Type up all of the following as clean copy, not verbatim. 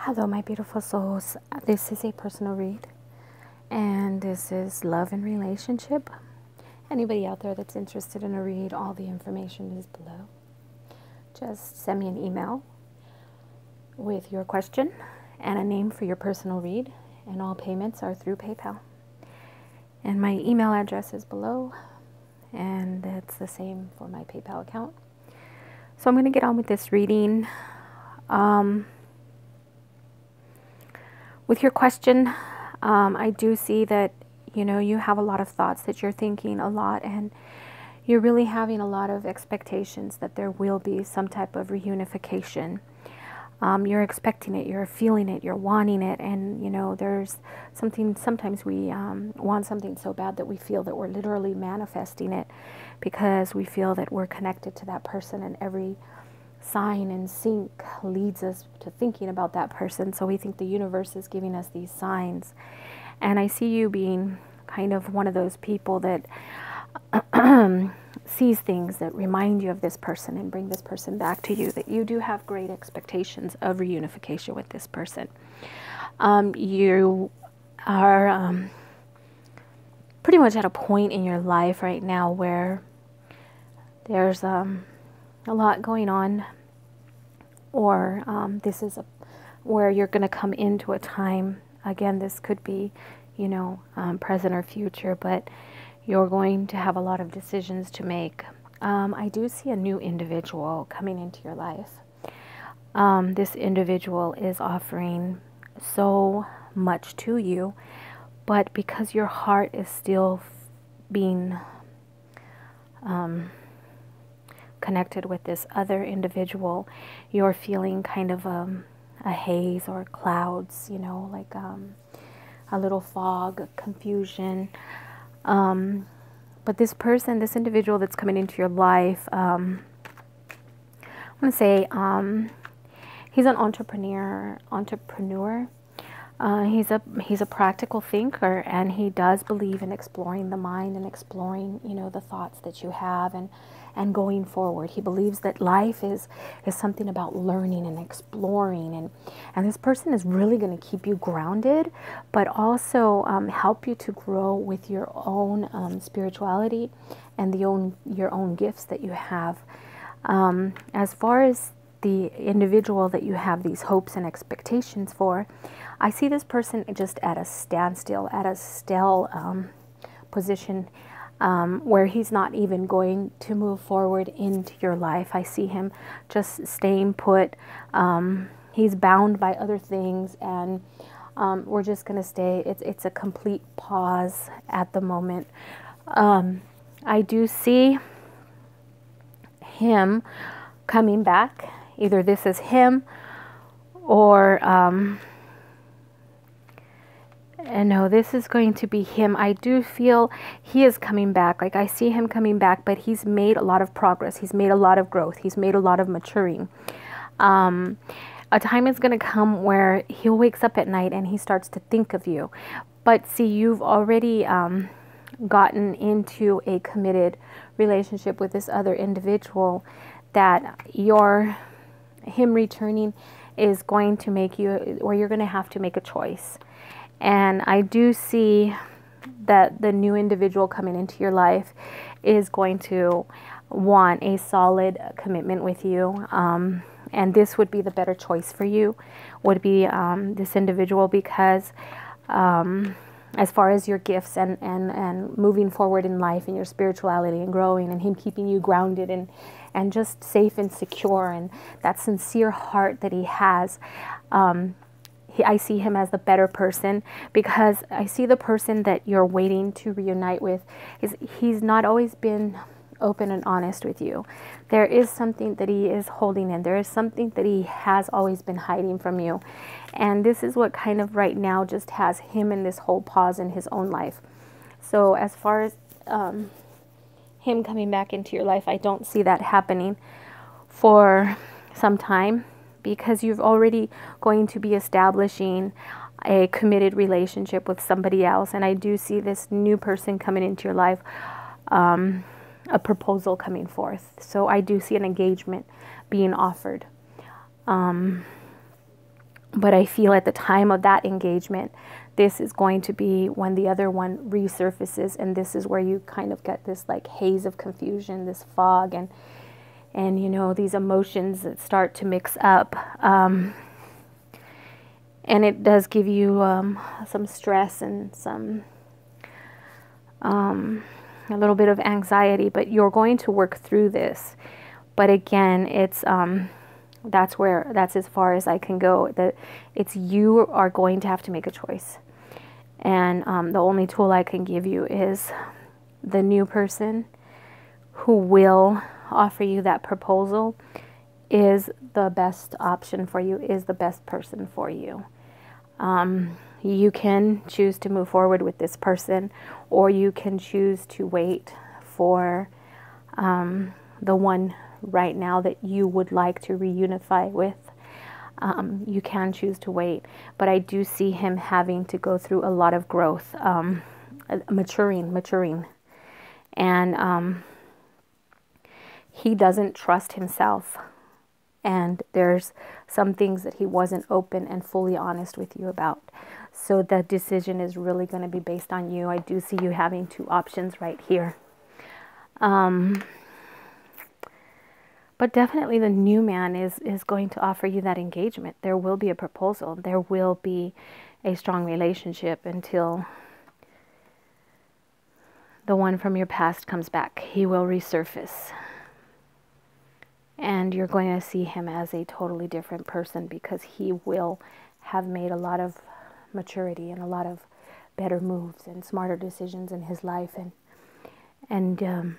Hello, my beautiful souls. This is a personal read, and this is love and relationship. Anybody out there that's interested in a read, all the information is below. Just send me an email with your question and a name for your personal read, and all payments are through PayPal. And my email address is below, and it's the same for my PayPal account. So I'm going to get on with this reading. With your question, I do see that, you have a lot of thoughts, that you're thinking a lot, and you're really having a lot of expectations that there will be some type of reunification. You're expecting it, you're feeling it, you're wanting it, and, there's something, sometimes we want something so bad that we feel that we're literally manifesting it because we feel that we're connected to that person, and every sign and sync leads us to thinking about that person. So we think the universe is giving us these signs. And I see you being kind of one of those people that sees things that remind you of this person and bring this person back to you, that you do have great expectations of reunification with this person. You are pretty much at a point in your life right now where there's a lot going on, or this is where you're going to come into a time, again, this could be, present or future, but you're going to have a lot of decisions to make. I do see a new individual coming into your life. This individual is offering so much to you, but because your heart is still being connected with this other individual, you're feeling kind of a haze or clouds, like a little fog, confusion. But this person, this individual that's coming into your life, I'm going to say he's an entrepreneur. He's a practical thinker, and he does believe in exploring the mind and exploring, the thoughts that you have, and going forward. He believes that life is something about learning and exploring, and this person is really going to keep you grounded, but also help you to grow with your own spirituality and your own gifts that you have. As far as the individual that you have these hopes and expectations for, I see this person just at a standstill, at a still position, where he's not even going to move forward into your life. I see him just staying put. He's bound by other things, and we're just going to stay. It's a complete pause at the moment. I do see him coming back. Either this is him, or and no, this is going to be him. I do feel he is coming back. Like, I see him coming back, but he's made a lot of progress. He's made a lot of growth. He's made a lot of maturing. A time is going to come where he wakes up at night and he starts to think of you. But see, you've already gotten into a committed relationship with this other individual, that him returning is going to make you, or you're going to have to make a choice. And I do see that the new individual coming into your life is going to want a solid commitment with you. And this would be the better choice for you, would be this individual, because as far as your gifts and moving forward in life and your spirituality and growing, and him keeping you grounded and just safe and secure, and that sincere heart that he has, I see him as the better person, because I see the person that you're waiting to reunite with, he's not always been open and honest with you. There is something that he is holding in. There is something that he has always been hiding from you. And this is what kind of right now just has him in this whole pause in his own life. So as far as him coming back into your life, I don't see that happening for some time, because you've already going to be establishing a committed relationship with somebody else. And I do see this new person coming into your life, a proposal coming forth. So I do see an engagement being offered. But I feel at the time of that engagement, this is going to be when the other one resurfaces, and this is where you kind of get this like haze of confusion, this fog, and you know, these emotions that start to mix up. And it does give you some stress and some a little bit of anxiety, but you're going to work through this. But again, it's that's as far as I can go. That it's, you are going to have to make a choice, and the only tool I can give you is the new person who will offer you that proposal is the best option for you, is the best person for you. You can choose to move forward with this person, or you can choose to wait for the one right now that you would like to reunify with. You can choose to wait, but I do see him having to go through a lot of growth, maturing, and he doesn't trust himself. And there's some things that he wasn't open and fully honest with you about. So the decision is really going to be based on you. I do see you having two options right here. But definitely the new man is going to offer you that engagement. There will be a proposal. There will be a strong relationship until the one from your past comes back. He will resurface. And you're going to see him as a totally different person, because he will have made a lot of maturity and a lot of better moves and smarter decisions in his life. And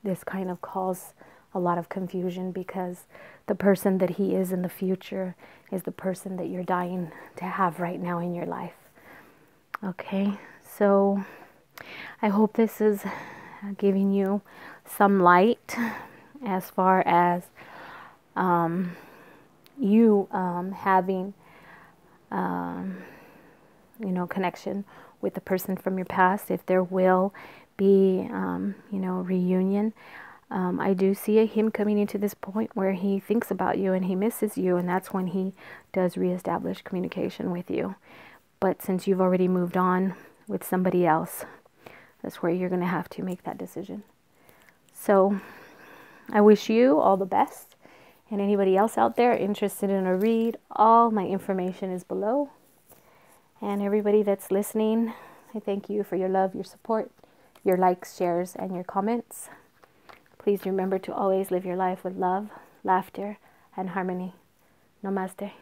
this kind of causes a lot of confusion, because the person that he is in the future is the person that you're dying to have right now in your life. Okay, so I hope this is giving you some light as far as you having, you know, connection with the person from your past. If there will be, you know, reunion, I do see him coming into this point where he thinks about you and he misses you, and that's when he does reestablish communication with you. But since you've already moved on with somebody else, that's where you're going to have to make that decision. So I wish you all the best, and anybody else out there interested in a read, all my information is below. And everybody that's listening, I thank you for your love, your support, your likes, shares, and your comments. Please remember to always live your life with love, laughter, and harmony. Namaste.